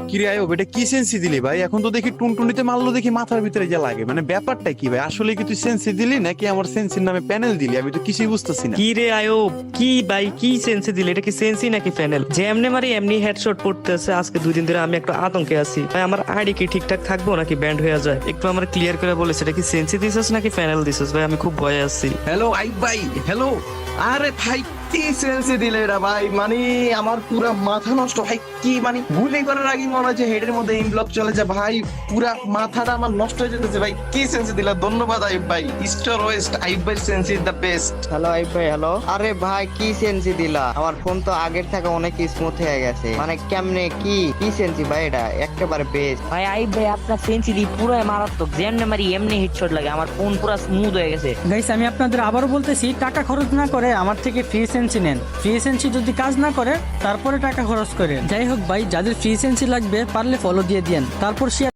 কিরে আয়ো বেটা কি সেন্সি দিলি ভাই? এখন তো দেখি টুনটুনিতে মারলো দেখি মাথার ভিতরে যা লাগে, মানে ব্যাপারটা কি ভাই? আসলে কি তুই সেন্সি দিলি নাকি আমার সেন্সির নামে প্যানেল দিলি? আমি তো কিছুই বুঝতেছি না। কি রে আয়ব, কি ভাই কি সেন্সি দিলে? এটা কি সেন্সি নাকি প্যানেল? যে এমনি মারি এমনি হেডশট পড়তেছে। আজকে 2 দিন ধরে আমি একটা আতঙ্কে আছি ভাই। আমার আইডি কি ঠিকঠাক থাকবো নাকি ব্যান্ড হয়ে যায়? একটু আমার ক্লিয়ার করে বলেছে, এটা কি সেন্সি দিছিস নাকি প্যানেল দিছিস ভাই? আমি খুব ভয়ে আছি। হ্যালো আইব ভাই, হ্যালো। আরে ভাই কি সেন্সে দিলে এটা ভাই, মানে আমার পুরা মাথা নষ্ট ভাই। কি মানে গুলি করার আগে মনে হচ্ছে হেডের মধ্যে ইনব্লক চলে যায় ভাই। পুরা মাথাটা আমার নষ্ট হয়ে যেতেছে ভাই। কি সেন্সে দিলা, ধন্যবাদ আইব ভাই। স্টার ওয়েস্ট আইব ভাই, sense is the best. Hello আইব ভাই, হ্যালো। আরে ভাই কি সেন্সি দিলা? আমার ফোন তো আগের থেকে অনেক স্মুথ হয়ে গেছে। মানে কেমনে কি কি সেন্সি ভাই? এটা একেবারে বেস্ট। ভাই আইব ভাই আপনার সেন্সিটিভ পুরো মারাত্মক। যেমনি মারি এমনি হেডশট লাগে। আমার ফোন পুরো স্মুথ হয়ে গেছে। গাইস আমি আপনাদের আবারও বলতেছি, টাকা খরচ না করে আমার থেকে ফ্রি সেন্সি নেন। ফ্রি সেন্সি যদি কাজ না করে তারপরে টাকা খরচ করে। যাই হোক ভাই, যাদের ফ্রি সেন্সি লাগবে পারলে ফলো দিয়ে দিয়েন, তারপর শেয়ার